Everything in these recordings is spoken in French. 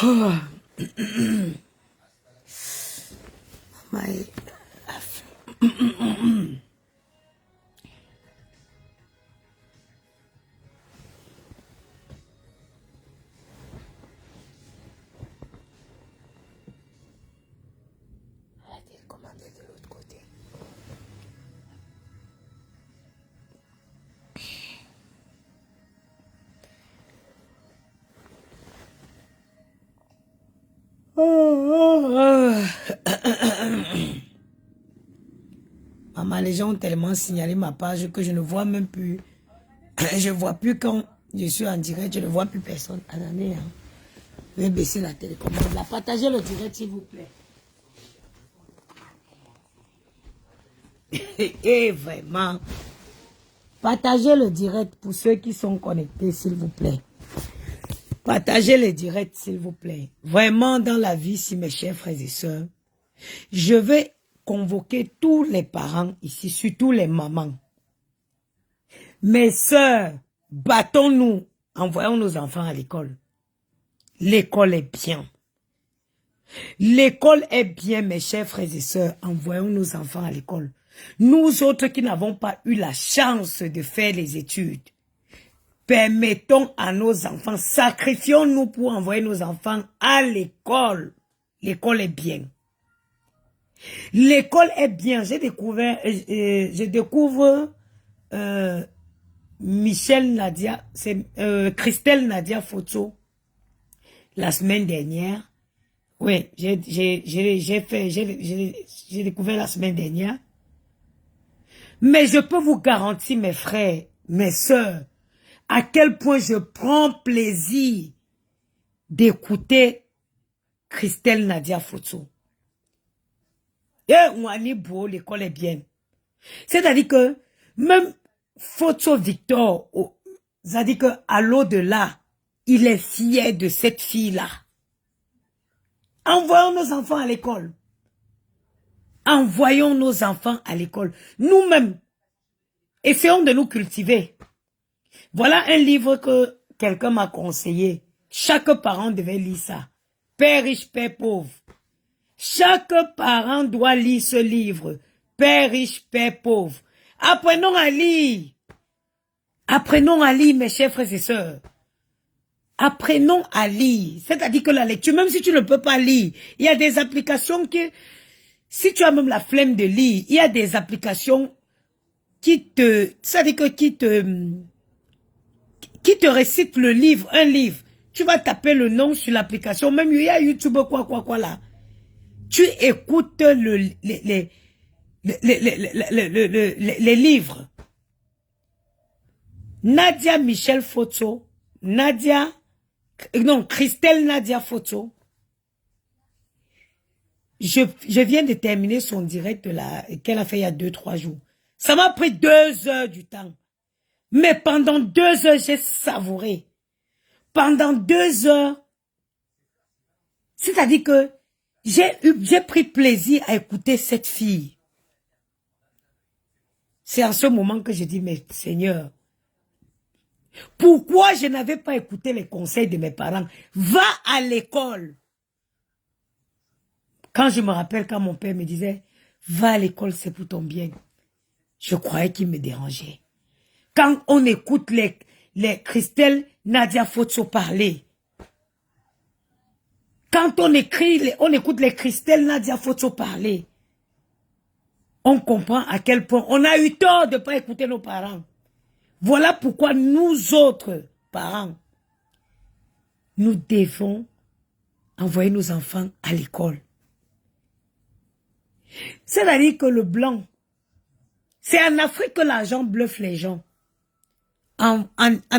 Oh, my... Commander de l'autre côté. Maman, les gens ont tellement signalé ma page que je ne vois même plus. Je ne vois plus quand je suis en direct, je ne vois plus personne. Attendez, hein. Je vais baisser la télécommande. La partagez le direct, s'il vous plaît. Et vraiment, partagez le direct pour ceux qui sont connectés, s'il vous plaît. Partagez le direct, s'il vous plaît. Vraiment, dans la vie, si mes chers frères et sœurs, je vais convoquer tous les parents ici, surtout les mamans. Mes sœurs, battons-nous, envoyons nos enfants à l'école. L'école est bien. L'école est bien, mes chers frères et sœurs. Envoyons nos enfants à l'école. Nous autres qui n'avons pas eu la chance de faire les études, permettons à nos enfants, sacrifions-nous pour envoyer nos enfants à l'école. L'école est bien. L'école est bien. J'ai découvert, je découvre Michel Nadia, c'est Christelle Nadia Photo la semaine dernière. Oui, j'ai découvert la semaine dernière. Mais je peux vous garantir, mes frères, mes sœurs, à quel point je prends plaisir d'écouter Christelle Nadia Photo. Et on a beau, l'école est bien. C'est-à-dire que même Photo Victor, c'est-à-dire qu'à l'au-delà, il est fier de cette fille-là. Envoyons nos enfants à l'école. Envoyons nos enfants à l'école. Nous-mêmes, essayons de nous cultiver. Voilà un livre que quelqu'un m'a conseillé. Chaque parent devait lire ça. Père riche, père pauvre. Chaque parent doit lire ce livre. Père riche, père pauvre. Apprenons à lire. Apprenons à lire, mes chers frères et sœurs. Apprenons à lire. C'est-à-dire que la lecture, même si tu ne peux pas lire, il y a des applications que, si tu as même la flemme de lire, il y a des applications qui te, c'est-à-dire que qui te récitent le livre, un livre. Tu vas taper le nom sur l'application, même il y a YouTube, quoi là. Tu écoutes les livres. Nadia Michel Photo, Christelle Nadia Photo. Je viens de terminer son direct qu'elle a fait il y a 2-3 jours. Ça m'a pris 2 heures du temps. Mais pendant 2 heures, j'ai savouré. Pendant 2 heures, c'est-à-dire que j'ai pris plaisir à écouter cette fille. C'est en ce moment que je dis, mais Seigneur, pourquoi je n'avais pas écouté les conseils de mes parents? Va à l'école. Quand je me rappelle, quand mon père me disait, va à l'école, c'est pour ton bien. Je croyais qu'il me dérangeait. Quand on écoute les Christelle Nadia Photo parler, quand on écoute les Christelle Nadia Photo parler, on comprend à quel point on a eu tort de ne pas écouter nos parents. Voilà pourquoi nous autres parents, nous devons envoyer nos enfants à l'école. C'est-à-dire que le blanc, c'est en Afrique que l'argent bluffe les gens. En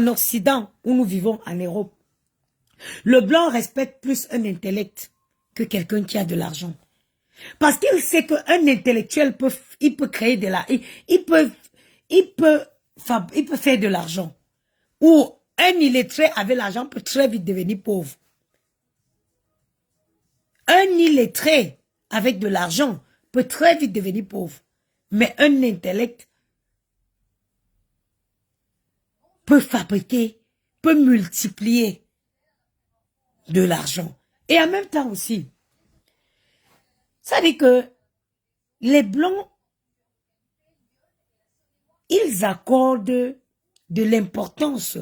Occident, où nous vivons en Europe, le blanc respecte plus un intellect que quelqu'un qui a de l'argent. Parce qu'il sait qu'un intellectuel peut créer de l'argent, il peut faire de l'argent. Ou un illettré avec l'argent peut très vite devenir pauvre. Un illettré avec de l'argent peut très vite devenir pauvre. Mais un intellect peut fabriquer, peut multiplier de l'argent. Et en même temps aussi, ça dit que les Blancs, ils accordent de l'importance,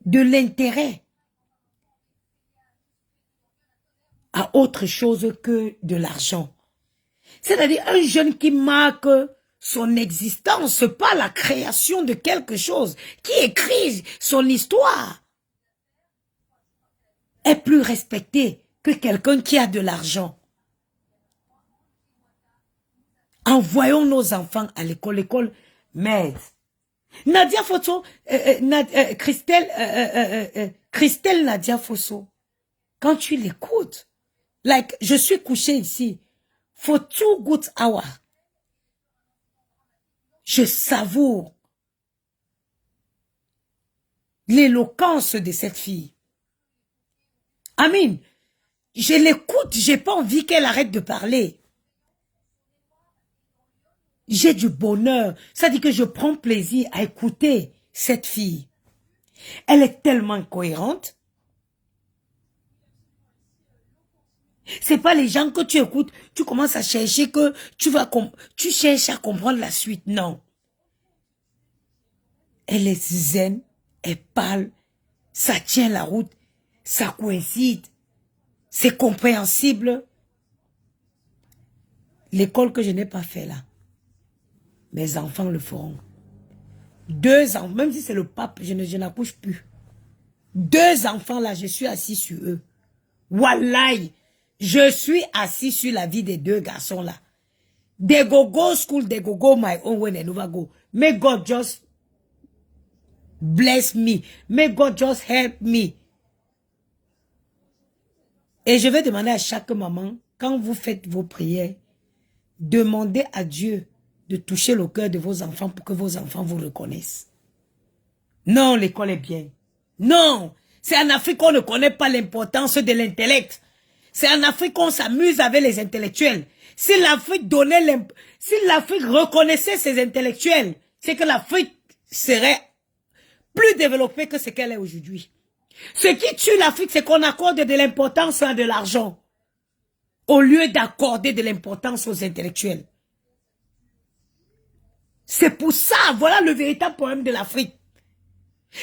de l'intérêt à autre chose que de l'argent. C'est-à-dire un jeune qui marque son existence par la création de quelque chose, qui écrit son histoire, est plus respecté que quelqu'un qui a de l'argent. Envoyons nos enfants à l'école. L'école m'aide. Nadia Fosso, Christelle Nadia Fosso, quand tu l'écoutes, like, je suis couché ici, for 2 good hours, je savoure l'éloquence de cette fille. Amin, je l'écoute, j'ai pas envie qu'elle arrête de parler. J'ai du bonheur. Ça dit que je prends plaisir à écouter cette fille. Elle est tellement cohérente. C'est pas les gens que tu écoutes, tu commences à chercher que tu cherches à comprendre la suite. Non. Elle est zen, elle parle, ça tient la route, ça coïncide, c'est compréhensible. L'école que je n'ai pas fait là, mes enfants le feront. 2 ans, même si c'est le pape, je n'accouche plus. 2 enfants là, je suis assis sur eux. Wallahi, je suis assis sur la vie des 2 garçons là. They go school, they go my own way, they never go. May God just bless me. May God just help me. Et je vais demander à chaque maman, quand vous faites vos prières, demandez à Dieu de toucher le cœur de vos enfants pour que vos enfants vous reconnaissent. Non, l'école est bien. Non, c'est en Afrique qu'on ne connaît pas l'importance de l'intellect. C'est en Afrique qu'on s'amuse avec les intellectuels. Si l'Afrique reconnaissait ses intellectuels, c'est que l'Afrique serait plus développée que ce qu'elle est aujourd'hui. Ce qui tue l'Afrique, c'est qu'on accorde de l'importance à de l'argent, au lieu d'accorder de l'importance aux intellectuels. C'est pour ça, voilà le véritable problème de l'Afrique.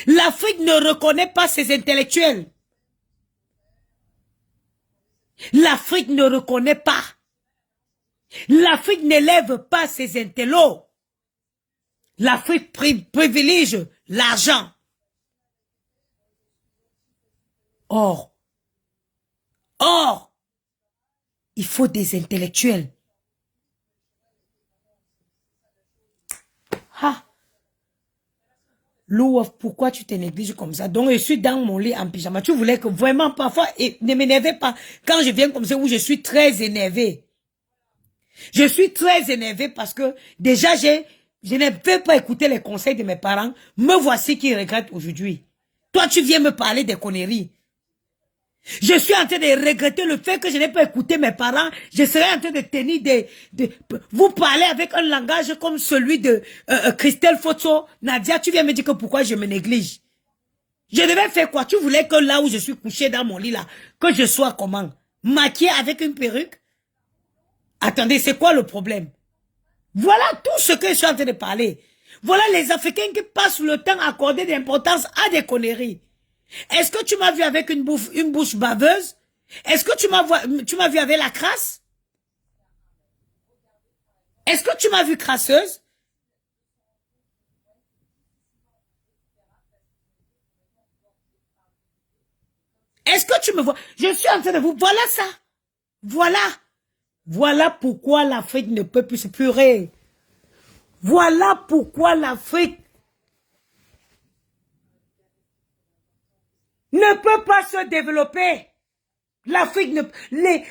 L'Afrique ne reconnaît pas ses intellectuels. L'Afrique ne reconnaît pas. L'Afrique n'élève pas ses intellos. L'Afrique privilégie l'argent. Or, il faut des intellectuels. Ah, Louaf, pourquoi tu te négliges comme ça? Donc, je suis dans mon lit en pyjama. Tu voulais que vraiment, parfois, et ne m'énervez pas. Quand je viens comme ça, où je suis très énervé. Je suis très énervé parce que, déjà, je ne peux pas écouter les conseils de mes parents. Me voici qui regrette aujourd'hui. Toi, tu viens me parler des conneries. Je suis en train de regretter le fait que je n'ai pas écouté mes parents. Je serais en train de tenir vous parler avec un langage comme celui de Christelle Fosso. Nadia, tu viens me dire que pourquoi je me néglige. Je devais faire quoi? Tu voulais que là où je suis couché dans mon lit là, que je sois comment? Maquillée avec une perruque? Attendez, c'est quoi le problème? Voilà tout ce que je suis en train de parler. Voilà les Africains qui passent le temps à accorder de l'importance à des conneries. Est-ce que tu m'as vu avec une bouche baveuse? Est-ce que tu m'as vu avec la crasse? Est-ce que tu m'as vu crasseuse? Est-ce que tu me vois? Je suis en train de vous... Voilà ça. Voilà. Voilà pourquoi l'Afrique ne peut plus se pleurer. Voilà pourquoi l'Afrique ne peut pas se développer. L'Afrique,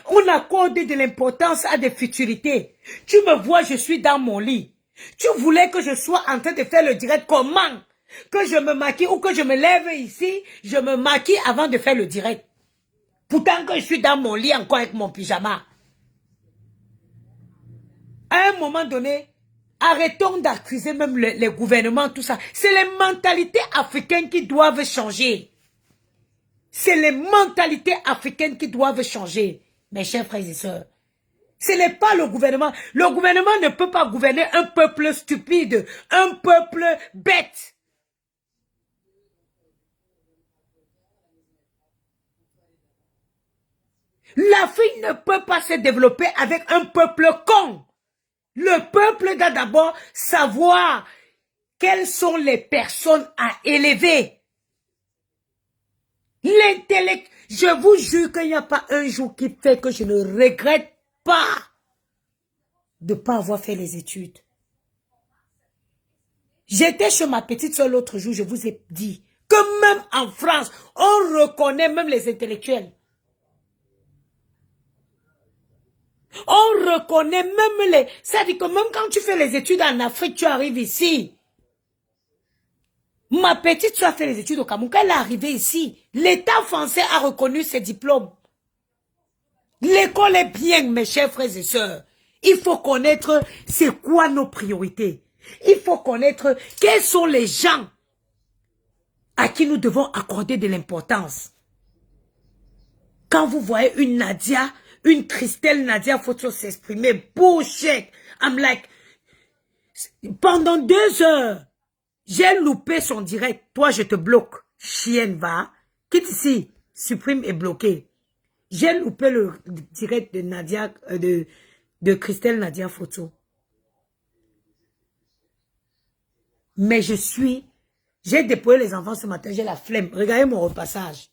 on accorde de l'importance à des futurités. Tu me vois, je suis dans mon lit. Tu voulais que je sois en train de faire le direct. Comment? Que je me maquille ou que je me lève ici, je me maquille avant de faire le direct. Pourtant que je suis dans mon lit encore avec mon pyjama. À un moment donné, arrêtons d'accuser même les gouvernements, tout ça. C'est les mentalités africaines qui doivent changer. C'est les mentalités africaines qui doivent changer, mes chers frères et sœurs. Ce n'est pas le gouvernement. Le gouvernement ne peut pas gouverner un peuple stupide, un peuple bête. L'Afrique ne peut pas se développer avec un peuple con. Le peuple doit d'abord savoir quelles sont les personnes à élever. L'intellect, je vous jure qu'il n'y a pas un jour qui fait que je ne regrette pas de ne pas avoir fait les études. J'étais chez ma petite soeur l'autre jour, je vous ai dit que même en France, on reconnaît même les intellectuels. On reconnaît même les... C'est-à-dire que même quand tu fais les études en Afrique, tu arrives ici. Ma petite soeur a fait les études au Cameroun. Quand elle est arrivée ici, l'État français a reconnu ses diplômes. L'école est bien, mes chers frères et sœurs. Il faut connaître c'est quoi nos priorités. Il faut connaître quels sont les gens à qui nous devons accorder de l'importance. Quand vous voyez une Nadia, une Christelle Nadia Photo s'exprimer, bullshit. I'm like, pendant 2 heures, j'ai loupé son direct. Toi, je te bloque. Chienne, va. Quitte ici. Supprime et bloqué. J'ai loupé le direct de Nadia, de Christelle Nadia Photo. Mais j'ai déployé les enfants ce matin, j'ai la flemme. Regardez mon repassage.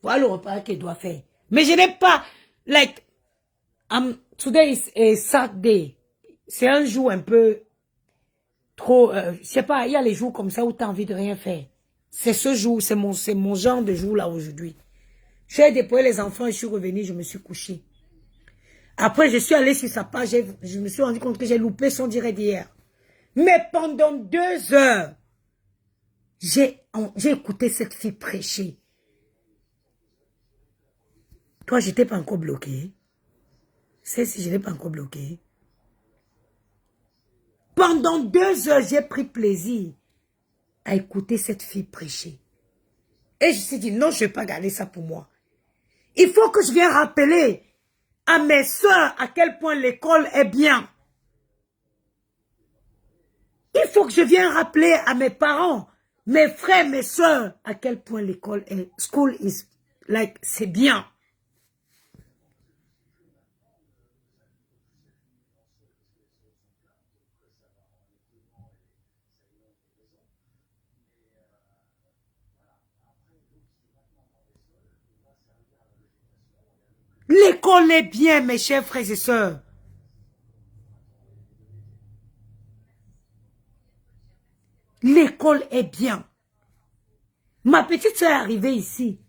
Voilà le repas qu'elle doit faire. Mais je n'ai pas, like, today is a Saturday. C'est un jour un peu trop, je sais pas, il y a les jours comme ça où tu as envie de rien faire. C'est ce jour, c'est mon genre de jour là aujourd'hui. J'ai déployé les enfants et je suis revenue, je me suis couchée. Après, je suis allée sur sa page, je me suis rendu compte que j'ai loupé son direct d'hier. Mais pendant 2 heures, j'ai écouté cette fille prêcher. Toi, je n'étais pas encore bloqué. C'est si je n'ai pas encore bloqué. Pendant 2 heures, j'ai pris plaisir à écouter cette fille prêcher. Et je me suis dit, non, je ne vais pas garder ça pour moi. Il faut que je vienne rappeler à mes soeurs à quel point l'école est bien. Il faut que je vienne rappeler à mes parents, mes frères, mes soeurs, à quel point l'école est, school is like, c'est bien. L'école est bien, mes chers frères et sœurs. L'école est bien. Ma petite soeur est arrivée ici.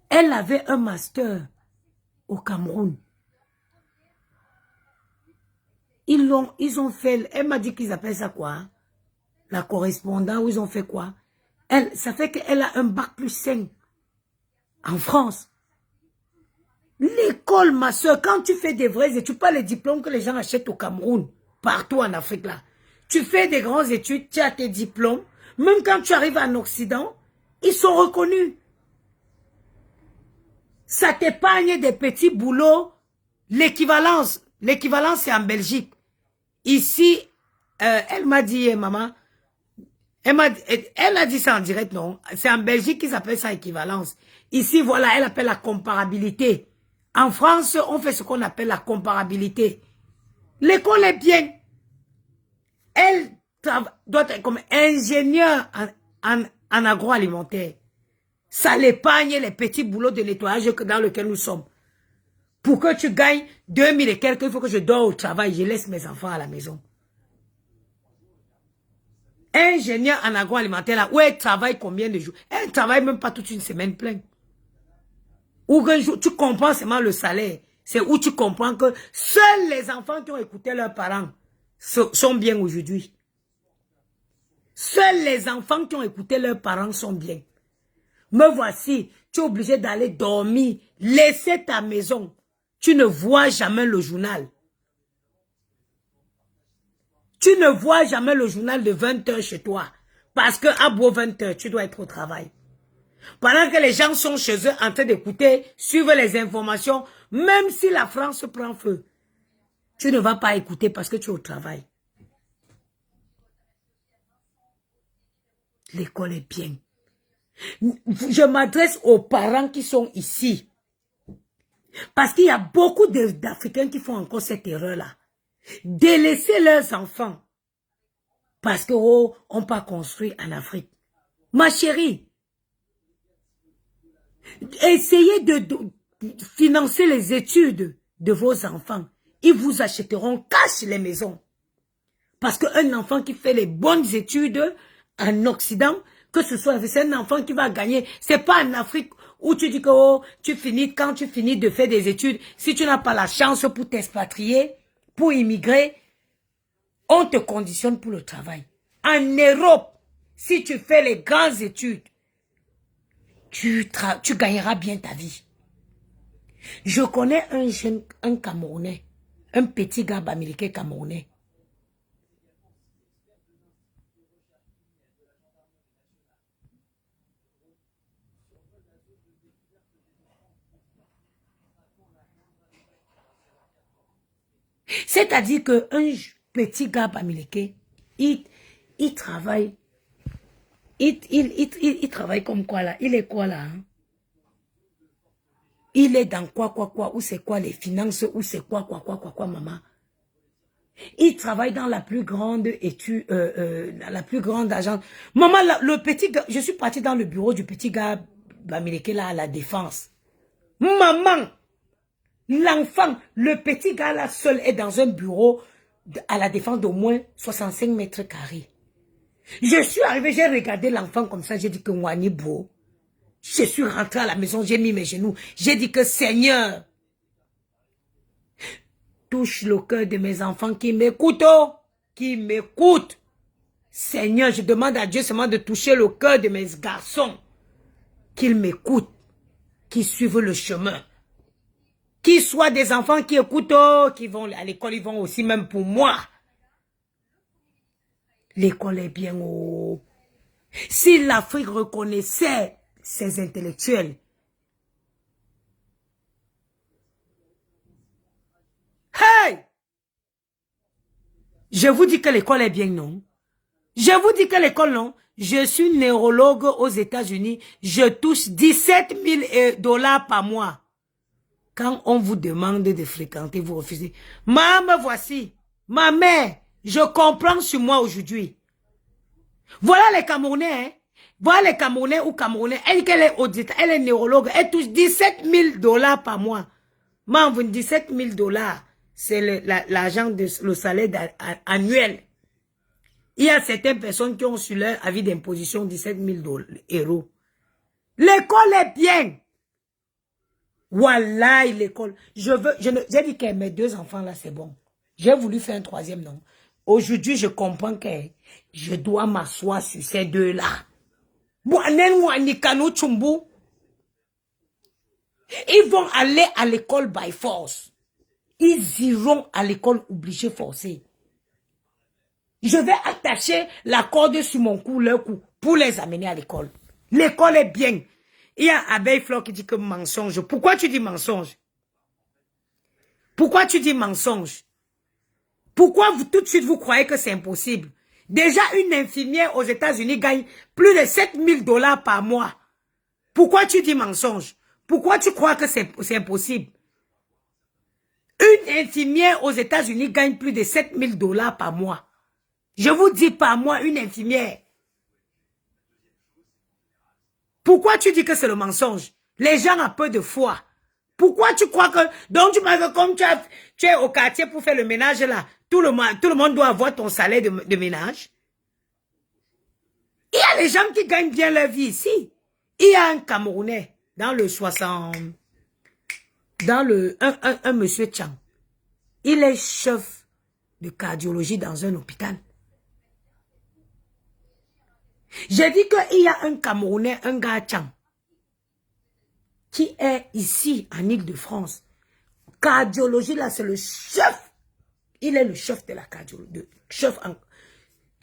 Elle avait un master au Cameroun. Ils ont fait, elle m'a dit qu'ils appellent ça quoi? La correspondance, ou ils ont fait quoi? Ça fait qu'elle a un bac plus 5 en France. L'école, ma soeur, quand tu fais des vraies études, pas les diplômes que les gens achètent au Cameroun, partout en Afrique là. Tu fais des grandes études, tu as tes diplômes. Même quand tu arrives en Occident, ils sont reconnus. Ça t'épargne des petits boulots. L'équivalence c'est en Belgique. Ici, elle m'a dit, maman, elle a dit ça en direct, non. C'est en Belgique qu'ils appellent ça équivalence. Ici, voilà, elle appelle la comparabilité. En France, on fait ce qu'on appelle la comparabilité. L'école est bien. Elle doit être comme ingénieure en agroalimentaire. Ça l'épargne les petits boulots de nettoyage dans lesquels nous sommes. Pour que tu gagnes 2000 et quelques, il faut que je dors au travail, je laisse mes enfants à la maison. Ingénieur en agroalimentaire, là, où elle travaille combien de jours? Elle ne travaille même pas toute une semaine pleine. Ou un jour, tu comprends seulement le salaire. C'est où tu comprends que seuls les enfants qui ont écouté leurs parents sont bien aujourd'hui. Seuls les enfants qui ont écouté leurs parents sont bien. Me voici, tu es obligé d'aller dormir, laisser ta maison. Tu ne vois jamais le journal. Tu ne vois jamais le journal de 20 heures chez toi. Parce que à beau 20 heures, tu dois être au travail. Pendant que les gens sont chez eux en train d'écouter, suivre les informations, même si la France prend feu, tu ne vas pas écouter parce que tu es au travail. L'école est bien. Je m'adresse aux parents qui sont ici. Parce qu'il y a beaucoup d'Africains qui font encore cette erreur-là. Délaisser leurs enfants. Parce que, oh, on pas construit en Afrique. Ma chérie, essayez de financer les études de vos enfants. Ils vous achèteront cash les maisons. Parce qu'un enfant qui fait les bonnes études en Occident, que ce soit, c'est un enfant qui va gagner. C'est pas en Afrique où tu dis que oh, quand tu finis de faire des études, si tu n'as pas la chance pour t'expatrier, pour immigrer, on te conditionne pour le travail. En Europe, si tu fais les grandes études, tu gagneras bien ta vie. Je connais un Camerounais, un petit gars américain camerounais. C'est-à-dire qu'un petit gars américain, il travaille. Il travaille comme quoi là? Il est quoi là? Hein? Il est dans quoi, ou c'est quoi les finances, ou c'est quoi, maman? Il travaille dans la plus grande étude, la plus grande agence. Maman, le petit gars, je suis partie dans le bureau du petit gars américain là à la défense. Maman, l'enfant, le petit gars là seul est dans un bureau à la défense d'au moins 65 mètres carrés. Je suis arrivée, j'ai regardé l'enfant comme ça, j'ai dit que Wani beau. Je suis rentrée à la maison, j'ai mis mes genoux. J'ai dit que Seigneur, touche le cœur de mes enfants qui m'écoutent, oh, qui m'écoutent. Seigneur, je demande à Dieu seulement de toucher le cœur de mes garçons, qu'ils m'écoutent, qu'ils suivent le chemin. Qu'ils soient des enfants qui écoutent, oh, qui vont à l'école, ils vont aussi même pour moi. L'école est bien, oh. Si l'Afrique reconnaissait ses intellectuels, hey! Je vous dis que l'école est bien, non? Je vous dis que l'école, non? Je suis neurologue aux États-Unis. Je touche 17 000 $ par mois. Quand on vous demande de fréquenter, vous refusez. Maman, voici. Ma mère, je comprends sur moi aujourd'hui. Voilà les Camerounais, hein? Voilà les Camerounais ou Camerounais. Elle dit qu'elle est audite, elle est neurologue. Elle touche 17 000 $ par mois. Maman, 17 000 $. C'est l'argent, le salaire annuel. Il y a certaines personnes qui ont sur leur avis d'imposition 17 000 €. L'école est bien. Voilà, l'école. J'ai dit que mes deux enfants là, c'est bon. J'ai voulu faire un troisième, non. Aujourd'hui, je comprends que je dois m'asseoir sur ces deux-là. Ils vont aller à l'école by force. Ils iront à l'école obligés forcés. Je vais attacher la corde sur mon cou, leur cou, pour les amener à l'école. L'école est bien. Il y a Abeille Fleur qui dit que mensonge. Pourquoi tu dis mensonge? Pourquoi tu dis mensonge? Pourquoi tout de suite vous croyez que c'est impossible? Déjà, une infirmière aux États-Unis gagne plus de 7 000 $ par mois. Pourquoi tu dis mensonge? Pourquoi tu crois que c'est impossible? Une infirmière aux États-Unis gagne plus de 7 000 $ par mois. Je vous dis par mois, une infirmière. Pourquoi tu dis que c'est le mensonge? Les gens ont peu de foi. Pourquoi tu crois que... Donc tu m'as comme tu es au quartier pour faire le ménage là. Tout le monde doit avoir ton salaire de ménage. Il y a les gens qui gagnent bien leur vie ici. Il y a un Camerounais dans le 60... Dans le... Un monsieur Chang. Il est chef de cardiologie dans un hôpital. J'ai dit qu'il y a un Camerounais, un gars Chang, qui est ici en Île-de-France. Cardiologie, là, c'est le chef. Il est le chef de la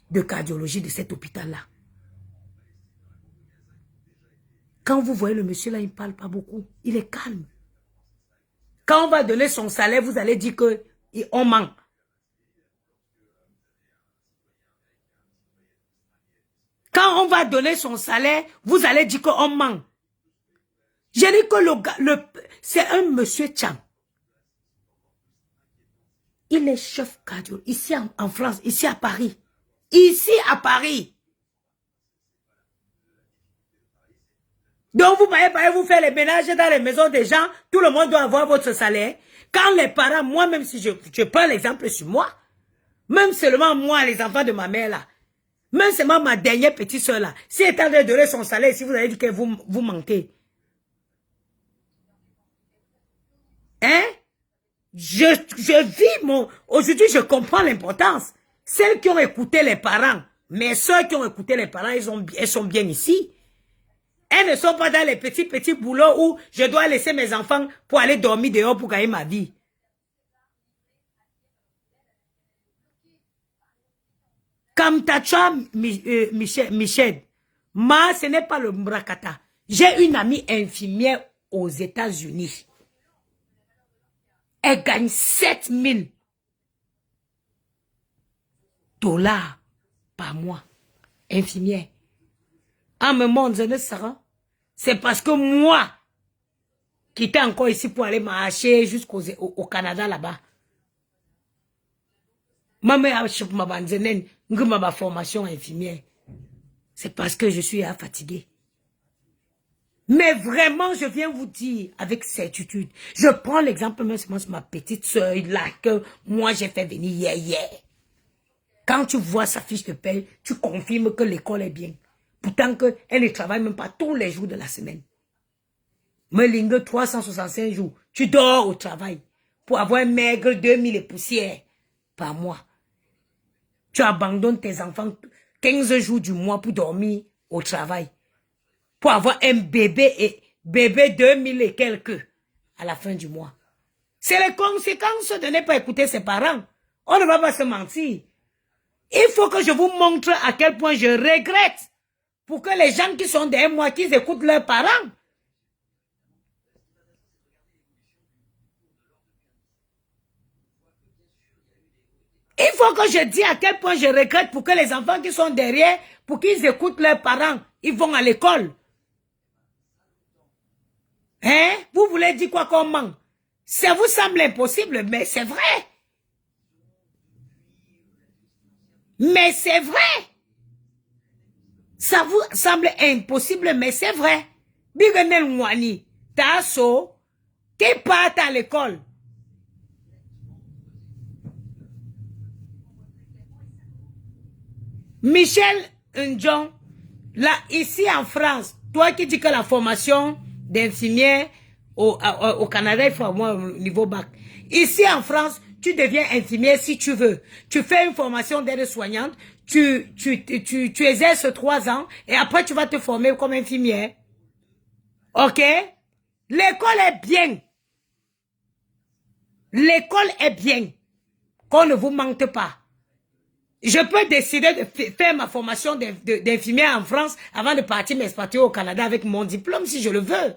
de cardiologie de cet hôpital-là. Quand vous voyez le monsieur là, il ne parle pas beaucoup. Il est calme. Quand on va donner son salaire, vous allez dire qu'on ment. Quand on va donner son salaire, vous allez dire qu'on ment. J'ai dit que c'est un monsieur Chang. Il est chef cardio ici en France, ici à Paris. Ici à Paris. Donc vous voyez, vous faire les ménages dans les maisons des gens, tout le monde doit avoir votre salaire. Quand les parents, moi-même si je prends l'exemple sur moi, même seulement moi, les enfants de ma mère là, même seulement ma dernière petite soeur là, si elle est en train de donner son salaire, si vous allez dire que vous manquez. Hein? Je vis aujourd'hui, je comprends l'importance. Celles qui ont écouté les parents, mes soeurs qui ont écouté les parents, elles sont bien ici. Elles ne sont pas dans les petits boulots où je dois laisser mes enfants pour aller dormir dehors pour gagner ma vie. Comme Tacha Michel, moi, ce n'est pas le Mbrakata. J'ai une amie infirmière aux États-Unis. Elle gagne 7 000 dollars par mois. Infirmière. En me montre, c'est parce que moi, qui étais encore ici pour aller marcher jusqu'au Canada là-bas. Ma formation infirmière. C'est parce que je suis fatiguée. Mais vraiment, je viens vous dire avec certitude. Je prends l'exemple même sur ma petite soeur là que moi j'ai fait venir hier. Quand tu vois sa fiche de paie, tu confirmes que l'école est bien. Pourtant qu'elle ne travaille même pas tous les jours de la semaine. Mais lingue 365 jours, tu dors au travail pour avoir un maigre 2000 et poussières par mois. Tu abandonnes tes enfants 15 jours du mois pour dormir au travail. Pour avoir un bébé 2000 et quelques à la fin du mois. C'est les conséquences de ne pas écouter ses parents. On ne va pas se mentir. Il faut que je vous montre à quel point je regrette pour que les gens qui sont derrière moi, qu'ils écoutent leurs parents. Il faut que je dise à quel point je regrette pour que les enfants qui sont derrière, pour qu'ils écoutent leurs parents, ils vont à l'école. Hein? Vous voulez dire quoi qu'on ment? Ça vous semble impossible, mais c'est vrai. Mais c'est vrai. Ça vous semble impossible, mais c'est vrai. Biganel Mwani, Tasso, qui part à l'école. Michel Ndjon, là, ici en France, toi qui dis que la formation d'infirmière au Canada, il faut avoir au niveau bac. Ici en France, tu deviens infirmière si tu veux. Tu fais une formation d'aide-soignante, tu exerces 3 ans et après tu vas te former comme infirmière. Ok? L'école est bien. L'école est bien. Qu'on ne vous mente pas. Je peux décider de faire ma formation d'infirmière en France avant de partir m'expatrier au Canada avec mon diplôme si je le veux.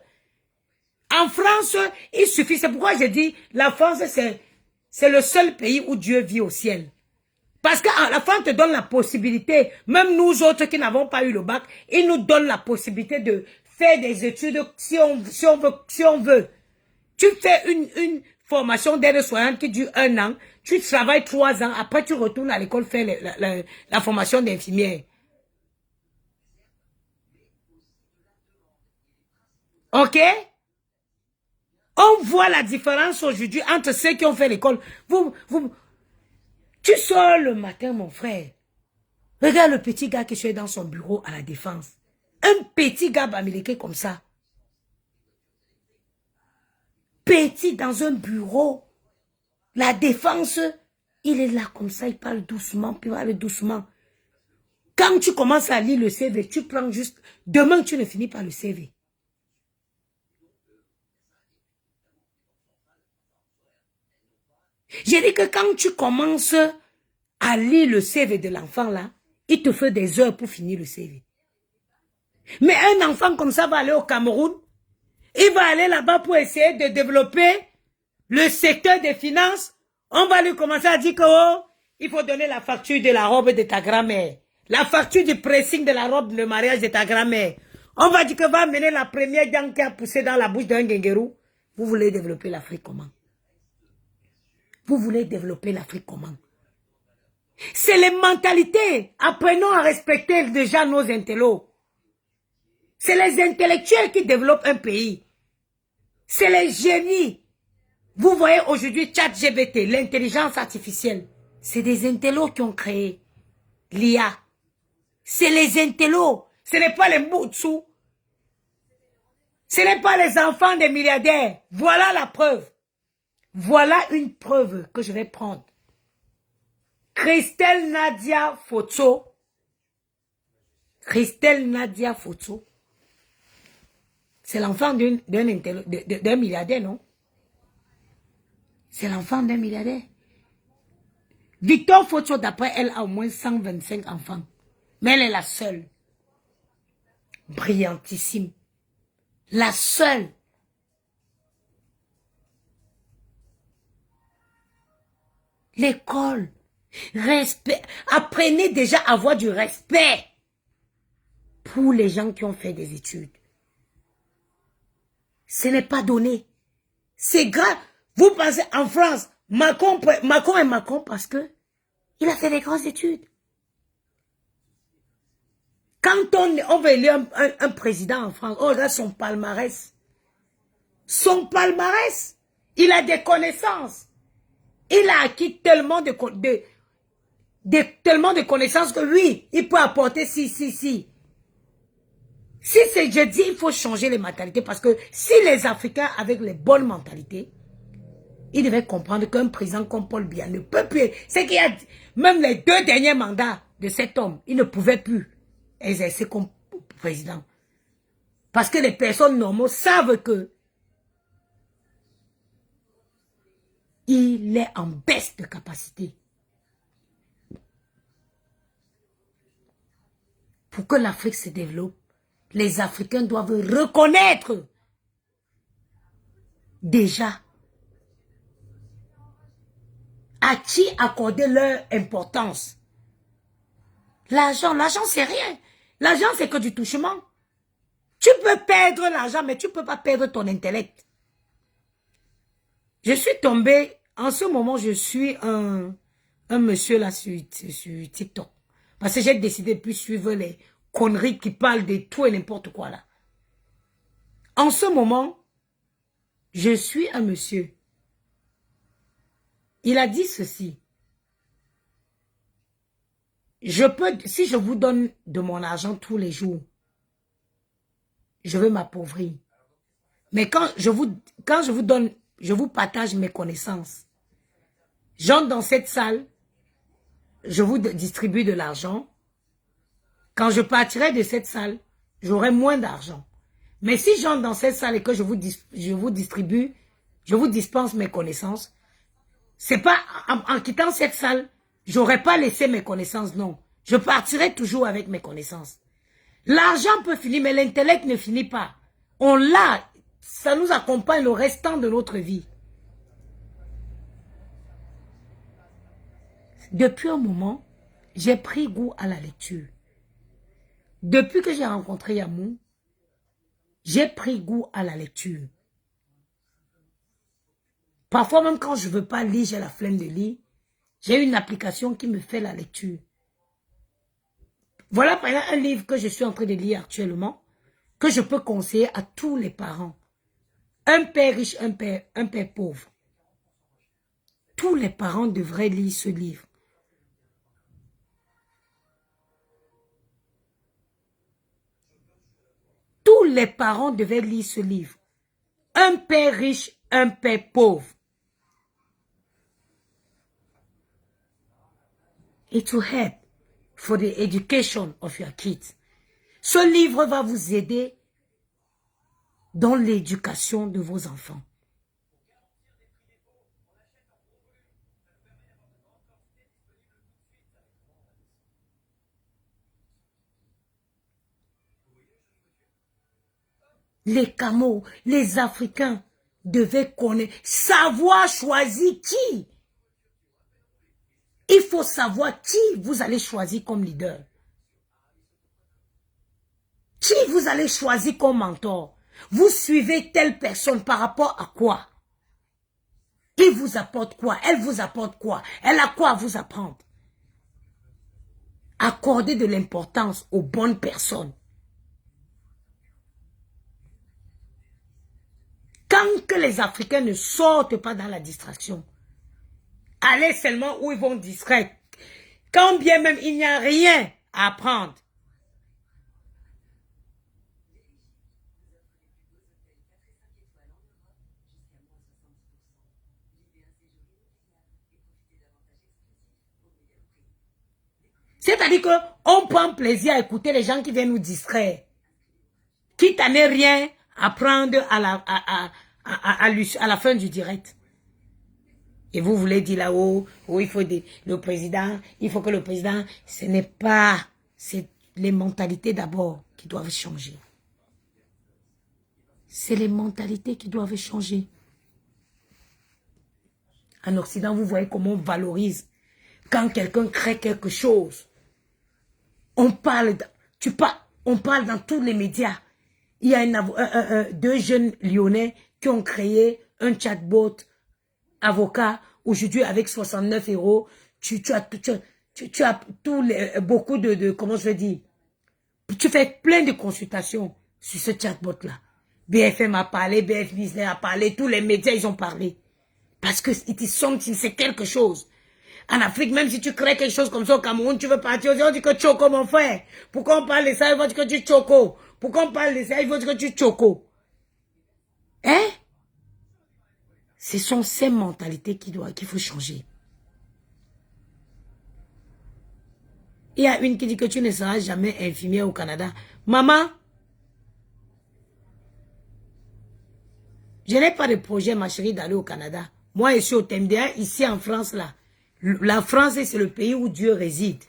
En France, il suffit. C'est pourquoi je dis la France, c'est le seul pays où Dieu vit au ciel. Parce que la France te donne la possibilité, même nous autres qui n'avons pas eu le bac, il nous donne la possibilité de faire des études si on veut. Tu fais une formation d'aide-soignante qui dure 1 an, tu travailles 3 ans, après tu retournes à l'école faire la formation d'infirmière. Ok? On voit la différence aujourd'hui entre ceux qui ont fait l'école. Tu sors le matin, mon frère. Regarde le petit gars qui est dans son bureau à la Défense. Un petit gars américain comme ça. Petit dans un bureau. La Défense, il est là comme ça, il parle doucement, puis il parle doucement. Quand tu commences à lire le CV, tu prends juste... Demain, tu ne finis pas le CV. J'ai dit que quand tu commences à lire le CV de l'enfant là, il te fait des heures pour finir le CV. Mais un enfant comme ça va aller au Cameroun, il va aller là-bas pour essayer de développer le secteur des finances. On va lui commencer à dire que oh, il faut donner la facture de la robe de ta grand-mère, la facture du pressing de la robe de mariage de ta grand-mère. On va dire que va amener la première dent qui a poussé dans la bouche d'un guinguerou. Vous voulez développer l'Afrique comment? Vous voulez développer l'Afrique comment? C'est les mentalités. Apprenons à respecter déjà nos intellos. C'est les intellectuels qui développent un pays. C'est les génies. Vous voyez aujourd'hui ChatGPT, l'intelligence artificielle. C'est des intellos qui ont créé l'IA. C'est les intellos. Ce n'est pas les Moutsu. Ce n'est pas les enfants des milliardaires. Voilà la preuve. Voilà une preuve que je vais prendre. Christelle Nadia Photo. Christelle Nadia Photo. C'est l'enfant d'un milliardaire, non? C'est l'enfant d'un milliardaire. Victor Photo, d'après elle, a au moins 125 enfants. Mais elle est la seule. Brillantissime. La seule. L'école. Respect. Apprenez déjà à avoir du respect pour les gens qui ont fait des études. Ce n'est pas donné. C'est grave. Vous pensez en France, Macron est Macron parce que il a fait des grandes études. Quand on veut élire un président en France, on regarde son palmarès. Son palmarès, il a des connaissances. Il a acquis tellement de connaissances que oui, il peut apporter si. Si c'est, je dis, il faut changer les mentalités parce que si les Africains avec les bonnes mentalités, ils devaient comprendre qu'un président comme Paul Biya ne peut plus. C'est qu'il y a même les 2 derniers mandats de cet homme, il ne pouvait plus exercer comme président. Parce que les personnes normales savent que il est en baisse de capacité. Pour que l'Afrique se développe, les Africains doivent reconnaître déjà à qui accorder leur importance. L'argent c'est rien. L'argent c'est que du touchement. Tu peux perdre l'argent, mais tu ne peux pas perdre ton intellect. Je suis tombée, en ce moment je suis un monsieur là sur TikTok. Parce que j'ai décidé de plus suivre les conneries qui parlent de tout et n'importe quoi là. En ce moment, je suis un monsieur. Il a dit ceci. Si je vous donne de mon argent tous les jours, je vais m'appauvrir. Mais quand je vous donne, je vous partage mes connaissances. J'entre dans cette salle, je vous distribue de l'argent. Quand je partirai de cette salle, j'aurai moins d'argent. Mais si j'entre dans cette salle et que je vous distribue, je vous dispense mes connaissances, c'est pas en quittant cette salle, j'aurais pas laissé mes connaissances, non. Je partirai toujours avec mes connaissances. L'argent peut finir, mais l'intellect ne finit pas. On l'a, ça nous accompagne le restant de notre vie. Depuis un moment, j'ai pris goût à la lecture. Depuis que j'ai rencontré Yamou, j'ai pris goût à la lecture. Parfois, même quand je ne veux pas lire, j'ai la flemme de lire, j'ai une application qui me fait la lecture. Voilà par exemple un livre que je suis en train de lire actuellement, que je peux conseiller à tous les parents. Un père riche, un père pauvre. Tous les parents devraient lire ce livre. Tous les parents devaient lire ce livre. Un père riche, un père pauvre. It will help for the education of your kids. Ce livre va vous aider dans l'éducation de vos enfants. Les Camos, les Africains devaient connaître, savoir choisir qui. Il faut savoir qui vous allez choisir comme leader. Qui vous allez choisir comme mentor. Vous suivez telle personne par rapport à quoi? Il vous apporte quoi? Elle vous apporte quoi? Elle a quoi à vous apprendre? Accordez de l'importance aux bonnes personnes. Quand que les Africains ne sortent pas dans la distraction, allez seulement où ils vont distraire. Quand bien même il n'y a rien à apprendre. C'est-à-dire qu'on prend plaisir à écouter les gens qui viennent nous distraire. Quitte à ne rien apprendre à la fin du direct. Et vous voulez dire là-haut, il faut le président, il faut que le président, ce n'est pas, c'est les mentalités d'abord qui doivent changer. C'est les mentalités qui doivent changer. En Occident, vous voyez comment on valorise. Quand quelqu'un crée quelque chose, on parle, on parle dans tous les médias. Il y a deux jeunes Lyonnais qui ont créé un chatbot avocat. Aujourd'hui, avec 69 €, tu as beaucoup de, comment je vais dire, tu fais plein de consultations sur ce chatbot-là. BFM a parlé, BF Business a parlé, tous les médias, ils ont parlé. Parce que c'est quelque chose. En Afrique, même si tu crées quelque chose comme ça au Cameroun, tu veux partir, on dit que Choco, mon frère. Pourquoi on parle de ça, il faut dire que tu Choco. Pourquoi on parle de ça, il faut dire que tu Choco. Hein? Ce sont ces mentalités qu'il faut changer. Il y a une qui dit que tu ne seras jamais infirmière au Canada. Maman, je n'ai pas de projet, ma chérie, d'aller au Canada. Moi, je suis au TMDA, ici en France, là. La France, c'est le pays où Dieu réside.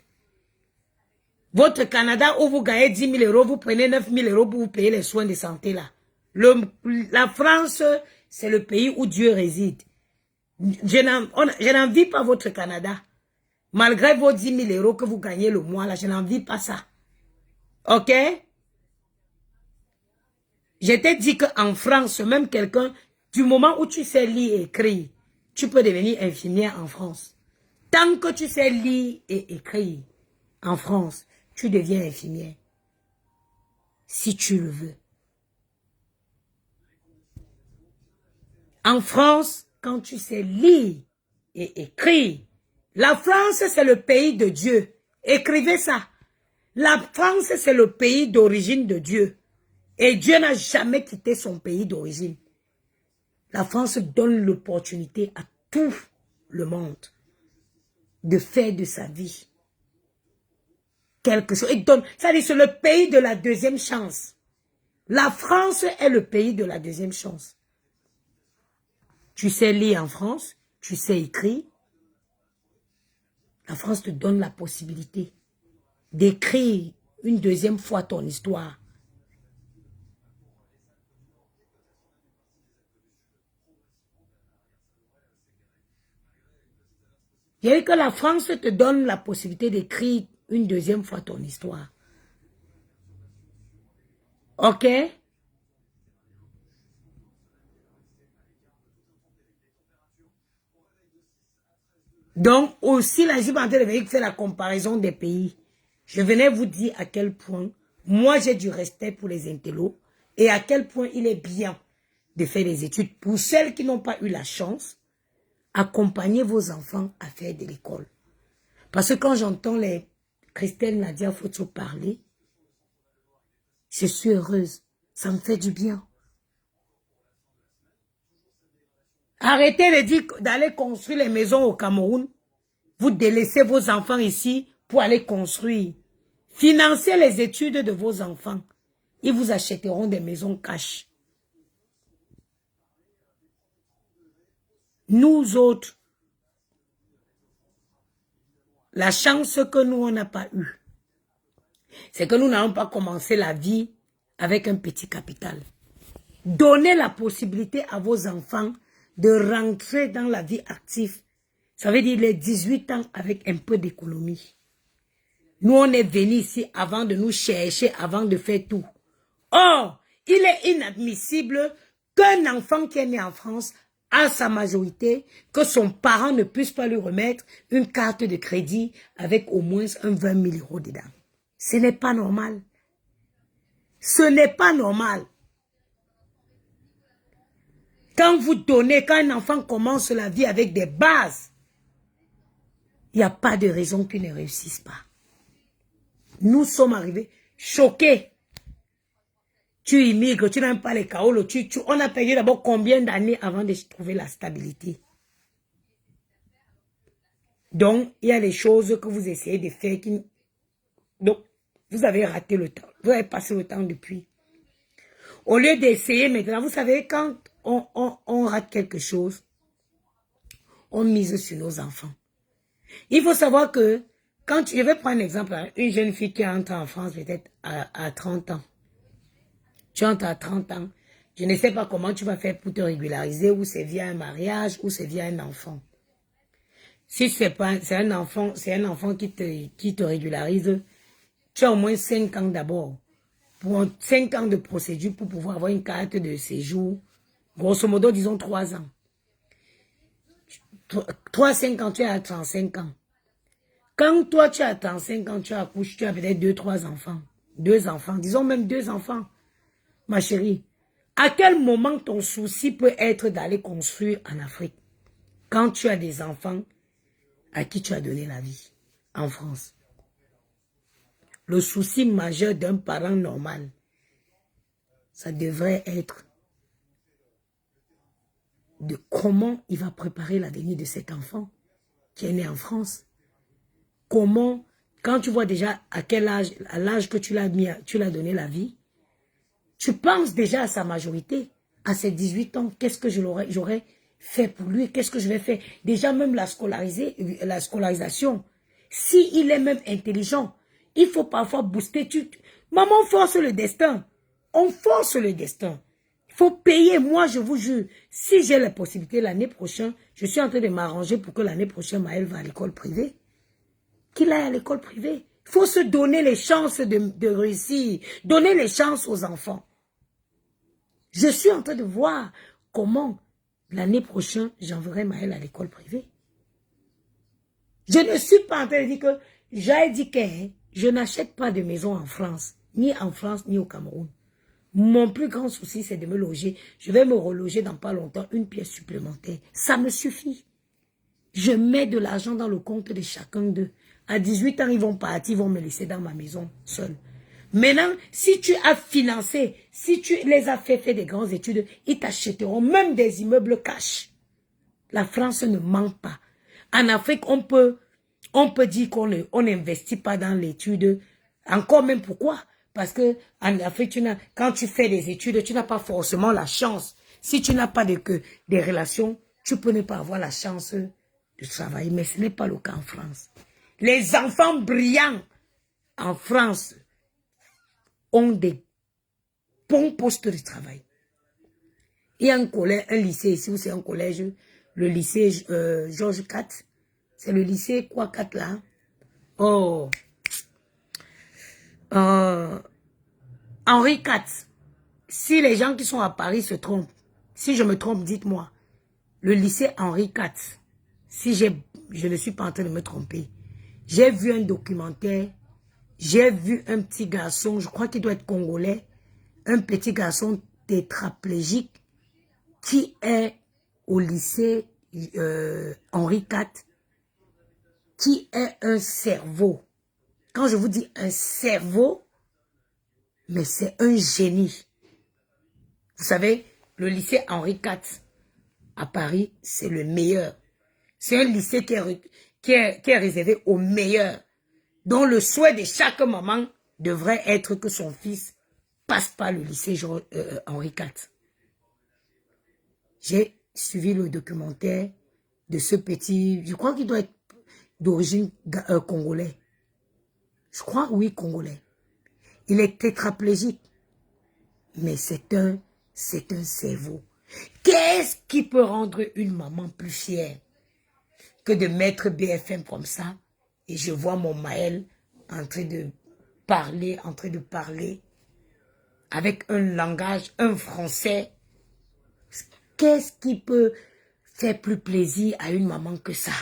Votre Canada, où vous gagnez 10 000 €, vous prenez 9 000 € pour vous payer les soins de santé, là. La France, c'est le pays où Dieu réside. Je n'envie pas votre Canada. Malgré vos 10 000 € que vous gagnez le mois, là, je n'envie pas ça. Ok? Je t'ai dit qu'en France, même quelqu'un, du moment où tu sais lire et écrire, tu peux devenir infirmière en France. Tant que tu sais lire et écrire en France, tu deviens infirmière. Si tu le veux. En France, quand tu sais lire et écrire, la France, c'est le pays de Dieu. Écrivez ça. La France, c'est le pays d'origine de Dieu. Et Dieu n'a jamais quitté son pays d'origine. La France donne l'opportunité à tout le monde de faire de sa vie quelque chose. Il donne, ça dit, c'est le pays de la deuxième chance. La France est le pays de la deuxième chance. Tu sais lire en France, tu sais écrire. La France te donne la possibilité d'écrire une deuxième fois ton histoire. Il y a que la France te donne la possibilité d'écrire une deuxième fois ton histoire. Ok? Donc, aussi, là, je suis en train de faire la comparaison des pays. Je venais vous dire à quel point, moi, j'ai du respect pour les intellos et à quel point il est bien de faire des études. Pour celles qui n'ont pas eu la chance, accompagnez vos enfants à faire de l'école. Parce que quand j'entends les Christelle Nadia Foto parler, je suis heureuse. Ça me fait du bien. Arrêtez de dire d'aller construire les maisons au Cameroun. Vous délaissez vos enfants ici pour aller construire. Financez les études de vos enfants. Ils vous achèteront des maisons cash. Nous autres, la chance que nous, on n'a pas eue, c'est que nous n'avons pas commencé la vie avec un petit capital. Donnez la possibilité à vos enfants de rentrer dans la vie active. Ça veut dire les 18 ans avec un peu d'économie. Nous, on est venus ici avant de nous chercher, avant de faire tout. Or, il est inadmissible qu'un enfant qui est né en France, à sa majorité, que son parent ne puisse pas lui remettre une carte de crédit avec au moins un 20 000 € dedans. Ce n'est pas normal. Ce n'est pas normal. Quand vous donnez, quand un enfant commence la vie avec des bases, il n'y a pas de raison qu'il ne réussisse pas. Nous sommes arrivés choqués. Tu immigres, tu n'aimes pas les Kaolo. On a perdu d'abord combien d'années avant de trouver la stabilité. Donc, il y a des choses que vous essayez de faire qui... Donc, vous avez raté le temps. Vous avez passé le temps depuis. Au lieu d'essayer maintenant, vous savez, quand on rate quelque chose, on mise sur nos enfants. Il faut savoir que, je vais prendre un exemple, une jeune fille qui entre en France peut-être à 30 ans. Tu entres à 30 ans, je ne sais pas comment tu vas faire pour te régulariser, ou c'est via un mariage, ou c'est via un enfant. Si c'est un enfant qui te régularise, tu as au moins 5 ans d'abord. Pour 5 ans de procédure pour pouvoir avoir une carte de séjour. Grosso modo, disons 3 ans. 5 ans, tu as 35 ans. Quand toi, tu as 35 ans, tu accouches, tu as peut-être 2-3 enfants. 2 enfants, disons même 2 enfants. Ma chérie, à quel moment ton souci peut être d'aller construire en Afrique? Quand tu as des enfants à qui tu as donné la vie en France. Le souci majeur d'un parent normal, ça devrait être de comment il va préparer l'avenir de cet enfant qui est né en France. Comment, quand tu vois déjà à quel âge, à l'âge que tu l'as donné la vie, tu penses déjà à sa majorité, à ses 18 ans, qu'est-ce que j'aurais fait pour lui, qu'est-ce que je vais faire? Déjà même la scolarisation, s'il est même intelligent, il faut parfois booster. Maman force le destin, on force le destin. Il faut payer, moi je vous jure, si j'ai la possibilité l'année prochaine, je suis en train de m'arranger pour que l'année prochaine, Maël va à l'école privée. Qu'il aille à l'école privée. Il faut se donner les chances de réussir, donner les chances aux enfants. Je suis en train de voir comment l'année prochaine, j'enverrai Maël à l'école privée. Je ne suis pas en train de dire que j'ai dit que je n'achète pas de maison en France, ni au Cameroun. Mon plus grand souci, c'est de me loger. Je vais me reloger dans pas longtemps, une pièce supplémentaire. Ça me suffit. Je mets de l'argent dans le compte de chacun d'eux. À 18 ans, ils vont partir, ils vont me laisser dans ma maison seule. Maintenant, si tu as financé, si tu les as fait faire des grandes études, ils t'achèteront même des immeubles cash. La France ne ment pas. En Afrique, on peut dire qu'on n'investit pas dans l'étude. Encore même pourquoi? Parce que en Afrique, quand tu fais des études, tu n'as pas forcément la chance. Si tu n'as pas des relations, tu peux ne pas avoir la chance de travailler. Mais ce n'est pas le cas en France. Les enfants brillants en France ont des bons postes de travail. Il y a un lycée ici où c'est un collège, le lycée Georges IV. C'est le lycée quoi 4 là? Oh. Henri IV. Si les gens qui sont à Paris se trompent, si je me trompe, dites-moi. Le lycée Henri IV. Si je ne suis pas en train de me tromper. J'ai vu un documentaire. J'ai vu un petit garçon, je crois qu'il doit être congolais. Un petit garçon tétraplégique qui est au lycée Henri IV. Qui est un cerveau. Quand je vous dis un cerveau, mais c'est un génie. Vous savez, le lycée Henri IV à Paris, c'est le meilleur. C'est un lycée qui est réservé aux meilleurs, dont le souhait de chaque maman devrait être que son fils passe par le lycée Henri IV. J'ai suivi le documentaire de ce petit, je crois qu'il doit être d'origine congolais. Je crois, oui, congolais. Il est tétraplégique. Mais c'est un c'est un cerveau. Qu'est-ce qui peut rendre une maman plus fière que de mettre BFM comme ça et je vois mon Maël en train de parler avec un langage, un français. Qu'est-ce qui peut faire plus plaisir à une maman que ça?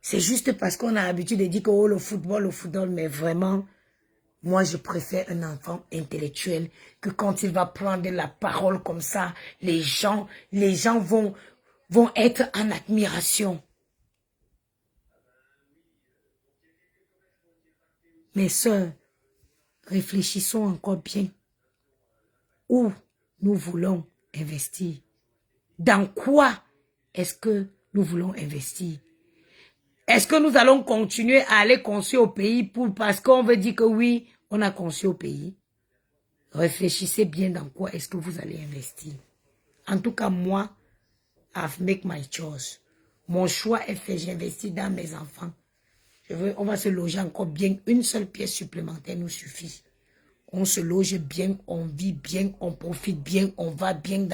C'est juste parce qu'on a l'habitude de dire que oh, le football, mais vraiment, moi je préfère un enfant intellectuel que quand il va prendre la parole comme ça, les gens vont être en admiration. Mes sœurs, réfléchissons encore bien. Où nous voulons investir? Dans quoi est-ce que nous voulons investir? Est-ce que nous allons continuer à aller construire au pays parce qu'on veut dire que oui, on a construit au pays? Réfléchissez bien dans quoi est-ce que vous allez investir. En tout cas, moi, I've make my choice. Mon choix est fait, j'investis dans mes enfants. On va se loger encore bien. Une seule pièce supplémentaire nous suffit. On se loge bien, on vit bien, on profite bien, on va bien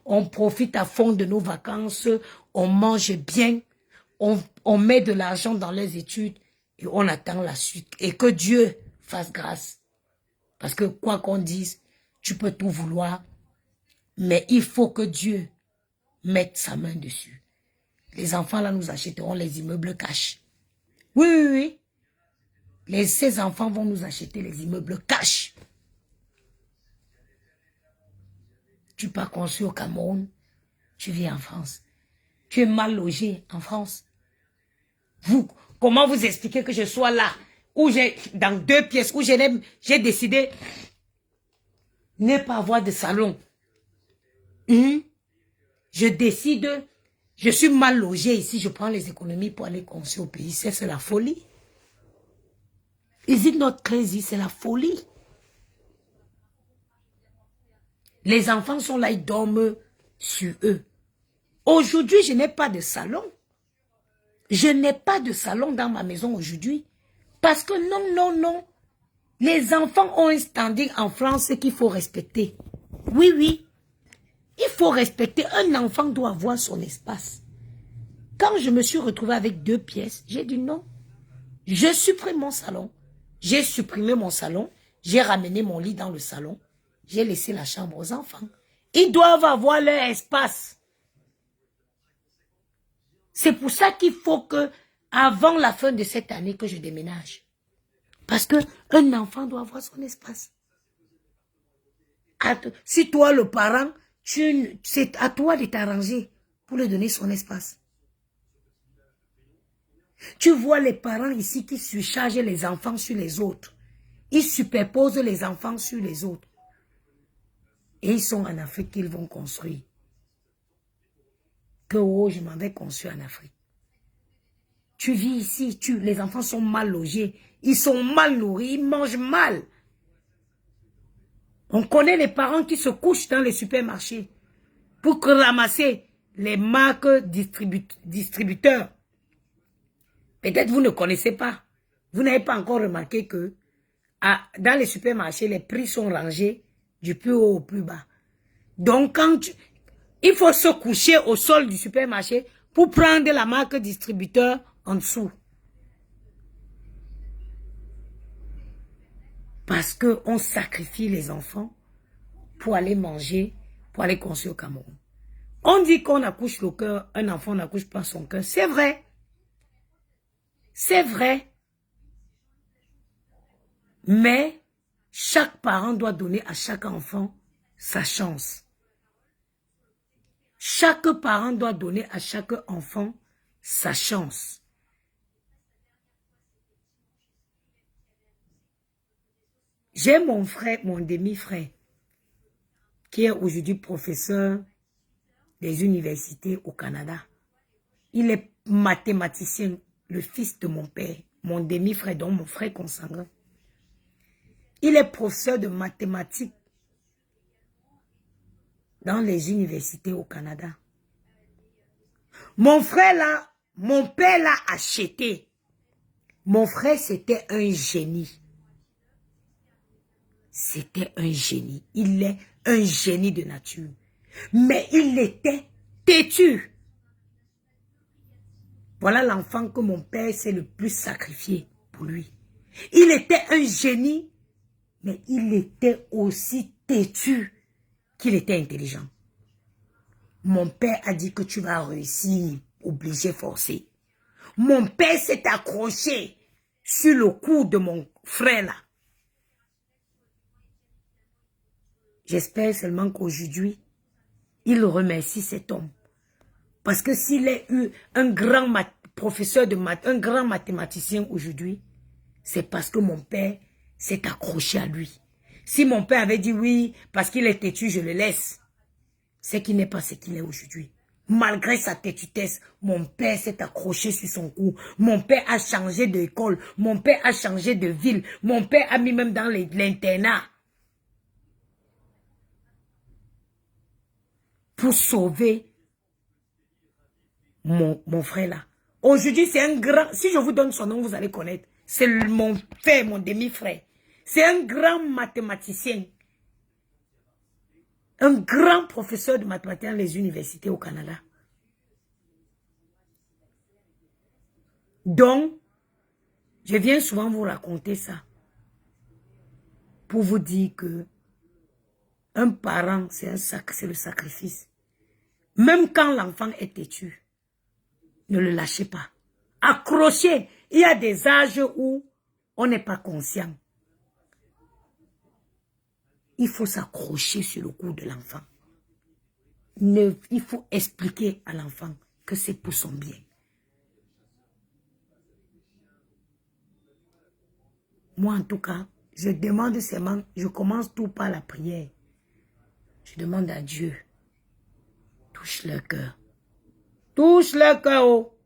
on profite à fond de nos vacances, on mange bien, on met de l'argent dans les études et on attend la suite. Et que Dieu fasse grâce. Parce que quoi qu'on dise, tu peux tout vouloir, mais il faut que Dieu mette sa main dessus. Les enfants là, nous achèteront les immeubles cash. Oui, oui, oui. Ces enfants vont nous acheter les immeubles cash. Tu pars construire au Cameroun, tu vis en France. Tu es mal logé en France. Comment vous expliquer que je sois là, où j'ai, dans 2 pièces, où j'ai décidé ne pas avoir de salon. Je décide, je suis mal logé ici, je prends les économies pour aller construire au pays. C'est la folie. Is it not crazy? C'est la folie. Les enfants sont là, ils dorment sur eux. Aujourd'hui, je n'ai pas de salon. Je n'ai pas de salon dans ma maison aujourd'hui. Parce que non, non, non. Les enfants ont un standing en France qu'il faut respecter. Oui, oui. Il faut respecter. Un enfant doit avoir son espace. Quand je me suis retrouvée avec 2 pièces, j'ai dit non. Je supprime mon salon. J'ai supprimé mon salon. J'ai ramené mon lit dans le salon. J'ai laissé la chambre aux enfants. Ils doivent avoir leur espace. C'est pour ça qu'il faut que, avant la fin de cette année, que je déménage. Parce qu'un enfant doit avoir son espace. Si toi, le parent, c'est à toi de t'arranger pour lui donner son espace. Tu vois les parents ici qui surchargent les enfants sur les autres. Ils superposent les enfants sur les autres. Et ils sont en Afrique qu'ils vont construire. Que oh, je m'en vais construire en Afrique. Tu vis ici, les enfants sont mal logés. Ils sont mal nourris, ils mangent mal. On connaît les parents qui se couchent dans les supermarchés pour ramasser les marques distributeurs. Peut-être vous ne connaissez pas. Vous n'avez pas encore remarqué que dans les supermarchés, les prix sont rangés du plus haut au plus bas. Donc, il faut se coucher au sol du supermarché pour prendre la marque distributeur en dessous. Parce qu'on sacrifie les enfants pour aller manger, pour aller construire au Cameroun. On dit qu'on accouche le cœur, un enfant n'accouche pas son cœur. C'est vrai. C'est vrai. Mais chaque parent doit donner à chaque enfant sa chance. Chaque parent doit donner à chaque enfant sa chance. J'ai mon frère, mon demi-frère, qui est aujourd'hui professeur des universités au Canada. Il est mathématicien, le fils de mon père, mon demi-frère, donc mon frère consanguin. Il est professeur de mathématiques dans les universités au Canada. Mon frère là, mon père l'a acheté. Mon frère, c'était un génie. c'était un génie. Il est un génie de nature. Mais il était têtu. Voilà l'enfant que mon père s'est le plus sacrifié pour lui. Il était un génie, mais il était aussi têtu qu'il était intelligent. Mon père a dit que tu vas réussir, obligé, forcé. Mon père s'est accroché sur le cou de mon frère là. J'espère seulement qu'aujourd'hui, il remercie cet homme. Parce que s'il a eu un grand professeur de maths, un grand mathématicien aujourd'hui, c'est parce que mon père s'est accroché à lui. Si mon père avait dit oui, parce qu'il est têtu, je le laisse, c'est qu'il n'est pas ce qu'il est aujourd'hui. Malgré sa têtutesse, mon père s'est accroché sur son cou. Mon père a changé d'école. Mon père a changé de ville. Mon père a mis même dans l'internat pour sauver mon frère là. Aujourd'hui, c'est un grand... Si je vous donne son nom, vous allez connaître. C'est mon frère, mon demi-frère. C'est un grand mathématicien. Un grand professeur de mathématiques dans les universités au Canada. Donc, je viens souvent vous raconter ça. Pour vous dire que un parent, c'est le sacrifice. Même quand l'enfant est têtu, ne le lâchez pas. Accrochez. Il y a des âges où on n'est pas conscient. Il faut s'accrocher sur le cou de l'enfant. Il faut expliquer à l'enfant que c'est pour son bien. Moi, en tout cas, je demande seulement, je commence tout par la prière. Je demande à Dieu, touche leur cœur. Touche leur cœur. Oh.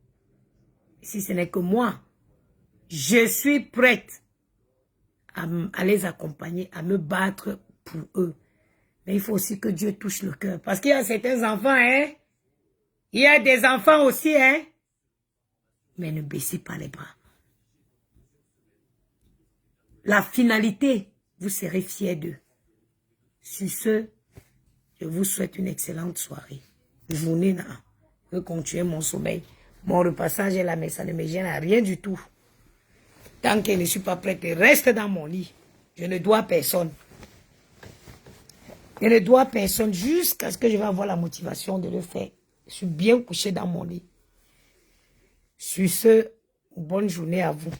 Si ce n'est que moi, je suis prête à les accompagner, à me battre pour eux. Mais il faut aussi que Dieu touche le cœur. Parce qu'il y a certains enfants, hein. Il y a des enfants aussi, hein. Mais ne baissez pas les bras. La finalité, vous serez fiers d'eux. Sur ce, je vous souhaite une excellente soirée. Journée, je vais continuer mon sommeil. Mon repassage est là, mais ça ne me gêne à rien du tout. Tant que je ne suis pas prête, je reste dans mon lit. Je ne dois personne. Je ne dois personne jusqu'à ce que je vais avoir la motivation de le faire. Je suis bien couché dans mon lit. Sur ce, bonne journée à vous.